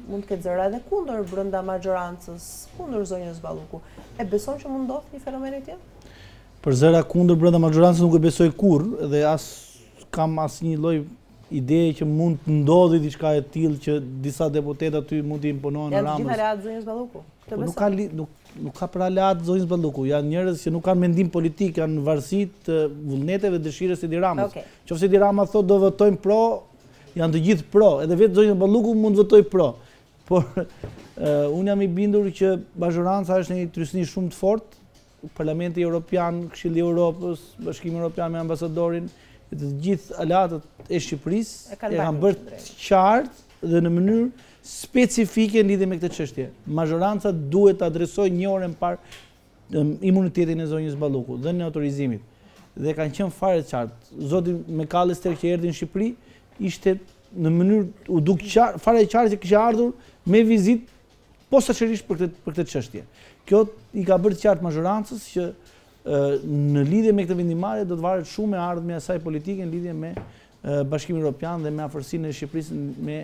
mund të ketë zëra edhe kundër brenda majorancës, kundër zonjës Balluku. E beson që mund ndodhë një fenomen e tillë? Për zëra kundër brenda majorancës nuk e besoj kurrë dhe kam asnjë lloj ideje që mund të ndodhi diçka e tillë që disa deputetë aty mund të imponohen Ramës. Janë të gjitha aleatë zonjës Balluku. Nuk ka për aleatë zonjës Balluku, janë njerëz që nuk kanë mendim politik, janë varësi të vullneteve dhe dëshirës së Edi Ramës. Qofse Edi Rama thotë do votojmë pro, janë të gjithë pro, edhe vetë zonja Balluku mund të votoj pro. Por unë jam i bindur që majoranca është një trysni shumë të fortë. Parlamenti Evropian, Këshilli i Europës, Bashkimi Evropian me ambasadorin, të gjithë aleatët e Shqipërisë e kanë bërë qartë dhe në mënyrë specifike në lidhje me këtë çështje. Majoranca duhet të adresojë një orë më parë imunitetin e zonjës Balluku dhe në autorizimit. Dhe kanë qenë fare të qartë. Zoti McAllister që erdhi në Shqipëri ishte në mënyrë u duk fare e qartë që kishte ardhur me vizitë posaçërisht për këtë çështje. Kjo i ka bërë të qartë majorancës që në lidhje me këtë vendimarrje do të varet shumë me ardhmja e saj politike në lidhje me Bashkimin Evropian dhe me afërsinë e Shqipërisë me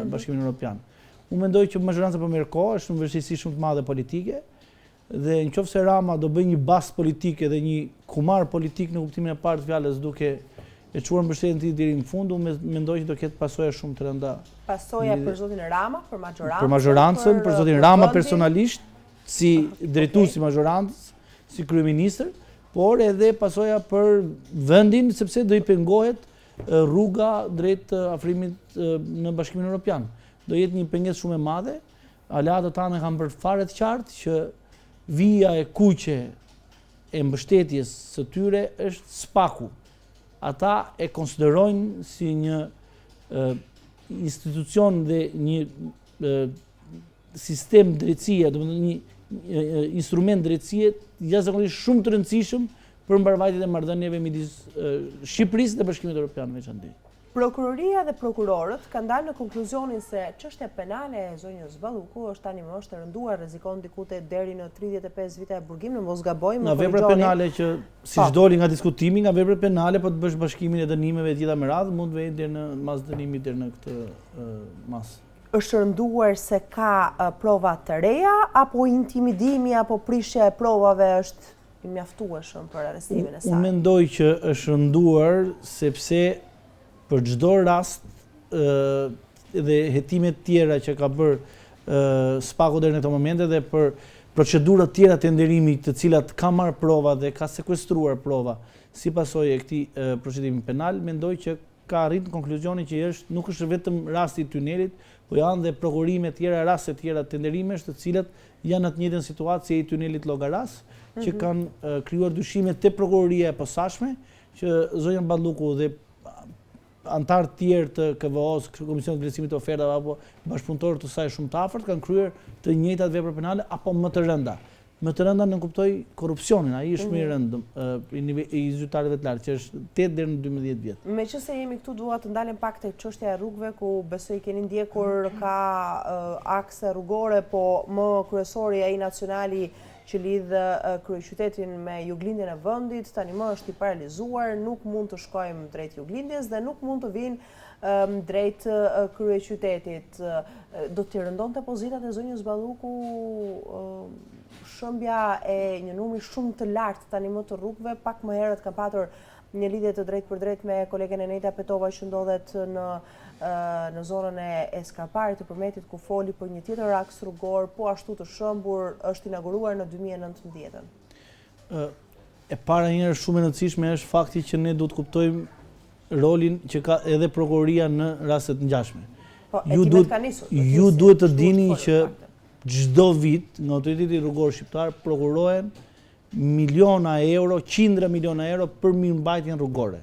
Bashkimin Evropian. Unë mendoj që majoranca po merr kohë, është një vështirësi shumë të madhe politike dhe nëse Rama do bëjë një bas politike dhe një kumar politik në kuptimin e parë të fjalës duke e çuar mbështetjen e tij deri në fund, unë mendoj që do ketë pasoja shumë të rënda. Pasoja për zotin Rama, për majorancën? Për majorancën, për zotin Rama personalisht, si drejtues i majorancës, si kryeministër, por edhe pasoja për vendin sepse do i pengohet rruga drejt afrimit në Bashkimin Evropian. Do jetë një pengesë shumë e madhe. Aleatët tanë kanë bërë fare të qartë që vija e kuqe e mbështetjes së tyre është SPAK-u. Ata e konsiderojnë si një institucion dhe një sistem drejtësie, një instrument drejtësie jashtëzakonisht shumë të rëndësishëm për mbarvajtjen e marrëdhënieve midis Shqipërisë dhe Bashkimit Evropian veçanërisht. Prokuroria dhe prokurorët kanë dalë në konkluzionin se çështja penale e zonjës Balluku është tani më është e rënduar, rrezikon dikute deri në 35 vite e burgim, në mos gaboj. Nga vepra penale që siç doli nga diskutimi, nga vepra penale po të bësh bashkimin e dënimeve të gjitha me radhë, mund të vjen deri në mas dënimit deri në këtë mas. Është rënduar se ka prova të reja apo intimidimi apo prishja e provave është i mjaftueshëm për arrestimin e saj? Unë mendoj që është rënduar sepse për çdo rast dhe hetimet tjera që ka bërë SPAK-u deri në këtë moment dhe për procedurat tjera të nderimit të cilat ka marrë prova dhe ka sekuestruar prova si pasojë e këtij procedimi penal, mendoj që ka arritur në konkluzionin që nuk është vetëm rasti i tunelit, po janë dhe prokurime tjera, raste tjera të nderimesh të cilat janë në të njëjtën situatë si i tunelit Llogaras, që kanë krijuar dyshime te prokuroria e posaçme që zonja Balluku dhe antarë tjerë të KVO-s, Komisionit të Vlerësimit të Ofertave apo bashkëpunëtorë të saj shumë të afërt kanë kryer të njëjtat vepra penale apo më të rënda. Më të rënda nëse kuptoj korrupsionin, ai është më i rëndë i zyrtarëve të lartë, që është 8 deri në 12 vjet. Meqense jemi këtu, dua të ndalem pak tek çështja e rrugëve, ku besoj keni ndjekur ka akse rrugore, po më kryesori ai nacionali që lidh kryeqytetin me juglindjen e vendit, tani më është i paralizuar, nuk mund të shkojmë drejt juglindjes dhe nuk mund të vinë drejt kryeqytetit. Do t'i rëndonte pozitat e zonjës Balluku shëmbja e një numri shumë të lartë tani më të rrugëve? Pak më herët kam patur një lidhje të drejt për drejt me kolegen Eneta Petova që ndodhet në zonën e Skarparit të Përmetit, ku foli për një tjetër aks rrugor, po ashtu të shëmbur, është inauguruar në 2019. E para njëherë shumë e rëndësishme është fakti që ne duhet kuptojmë rolin që ka edhe prokuroria në rastet ngjashme. Po, hetimet ka nisur. Ju duhet të dini që çdo vit nga autoriteti rrugor shqiptar prokurohen miliona euro, qindra miliona euro për mirëmbajtjen rrugore.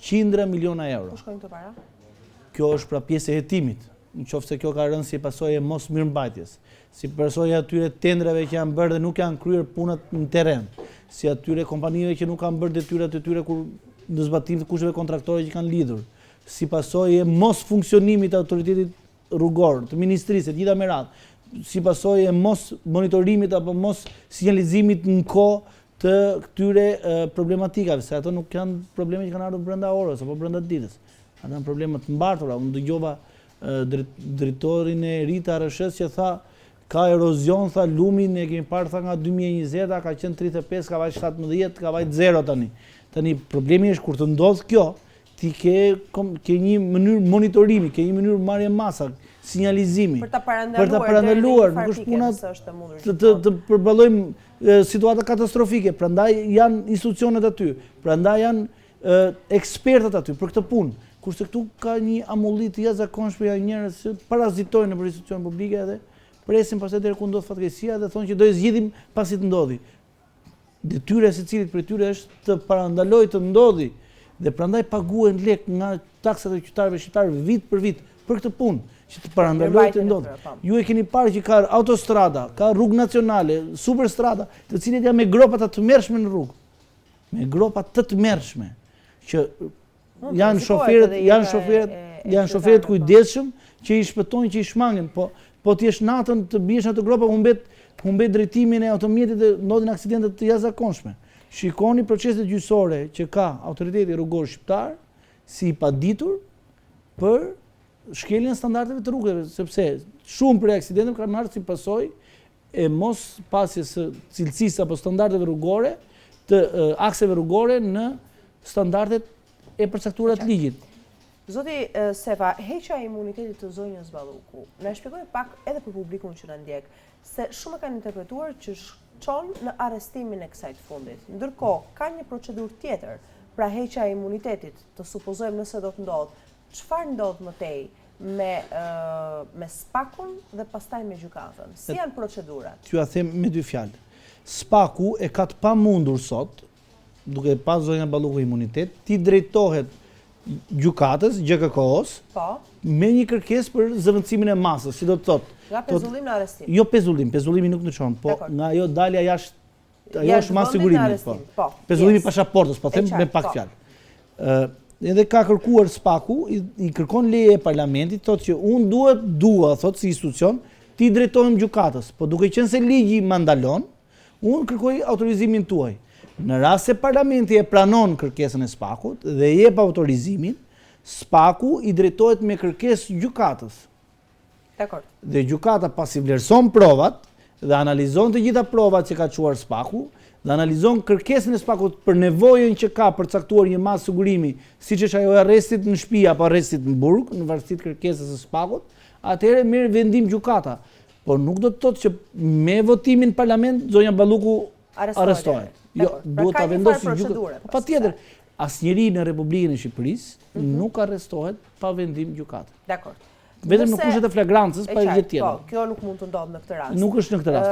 Qindra miliona euro. Ku shkojnë këto para? Kjo është pra pjesë e hetimit, nëse kjo ka rënë si pasojë e mos mirëmbajtjes, si pasojë atyre tendrave që janë bërë dhe nuk janë kryer punët në terren, si atyre kompanive që nuk kanë bërë detyrat e tyre kur në zbatim të kushteve kontraktore që kanë lidhur, si pasojë e mos funksionimit të autoritetit rrugor, të ministrisë, të gjitha me radhë, si pasojë e mos monitorimit apo mos sinjalizimit në kohë të këtyre problematikave, se ato nuk janë probleme që kanë ardhur brenda orës apo brenda ditës. Ata janë probleme të mbartura. Unë dëgjova drejtorin e Rita Arëshës që tha ka erozion, tha lumin e kemi parë tha nga 2020, ka qenë 35, ka vajt 17, ka vajt 0 tani. Tani problemi është kur të ndodh kjo, ti ke një mënyrë monitorimi, ke një mënyrë marrje masa, sinjalizimi. Për ta parandaluar, nuk është puna të përballojmë situata katastrofike, prandaj janë institucionet aty, prandaj janë ekspertët aty për këtë punë. Kurse këtu ka një amulli të jashtëzakonshme, janë njerëz që parazitojnë në institucione publike edhe presin pastaj deri ku ndodh fatkeqësia dhe thonë që do e zgjidhim pasi të ndodhi. Detyra e secilit prej tyre është të parandalojë të ndodhi dhe prandaj paguhen lek nga taksat e qytetarëve shqiptar vit për vit për këtë punë, që të parandalojë të ndodhi. Ju e keni parë që ka autostrada, ka rrugë nacionale, superstrada, të cilat janë me gropa të tmerrshme në rrugë. Me gropa të tmerrshme që janë shoferët kujdesshëm që i shpëtojnë, që i shmangen, po ti jesh natën të biesh në ato gropa, humbet drejtimin e automjetit dhe ndodhin aksidente të jashtëzakonshme. Shikoni proceset gjyqësore që ka autoriteti rrugor shqiptar si i paditur për shkeljen e standardeve të rrugëve, sepse shumë prej aksidenteve kanë ardhur si pasojë e mos pasjes së cilësisë apo standardeve rrugore të akseve rrugore në standardet e përcaktuara të ligjit. Zoti Sefa, heqja e imunitetit të zonjës Balluku, na shpjegoj pak edhe për publikun që na ndjek, se shumë kanë interpretuar që çon në arrestimin e kësaj të fundit. Ndërkohë, ka një procedurë tjetër, pra heqja e imunitetit, të supozojmë nëse do të ndodh. Çfarë ndodh më tej me Spakun dhe pastaj me gjykatën? Si janë procedurat? T'ju a them me dy fjalë. Spaku e ka të pamundur sot, duke pas zonja Balluku imunitet, ti drejtohet gjykatës, GKK-s, me një kërkesë për zëvendësimin e masës, si do të thotë. Nga pezullim në arrestim. Jo pezullimi nuk ndryshon, po nga ajo dalja jashtë, ajo është mas sigurimit, po. Pezullimi pasaportës, po them me pak fjalë. Edhe ka kërkuar Spaku, i kërkon leje e parlamentit, thotë që unë dua, thotë si institucion, ti drejtohem gjykatës, po duke qenë se ligji më ndalon, unë kërkoj autorizimin tuaj. Në rast se parlamenti e pranon kërkesën e Spakut dhe jep autorizimin, Spaku i drejtohet me kërkesë gjykatës. Dakor. Dhe gjykata pasi vlerëson provat dhe analizon të gjitha provat që ka çuar Spaku, dhe analizon kërkesën e Spakut për nevojën që ka për caktuar një masë sigurimi, siç është ajo e arrestit në shtëpi apo arrestit në burg, në varësi të kërkesës së Spakut, atëherë merr vendim gjykata. Por nuk do të thotë që me votimin në parlament zonja Balluku arrestohet. Jo, duhet ta vendosë gjykata. Patjetër, asnjëri në Republikën e Shqipërisë nuk arrestohet pa vendim gjykate. Dakor. Vetëm në kushtet e flagrancës pa gjë tjetër. Po, kjo nuk mund të ndodhë në këtë rast. Nuk është në këtë rast.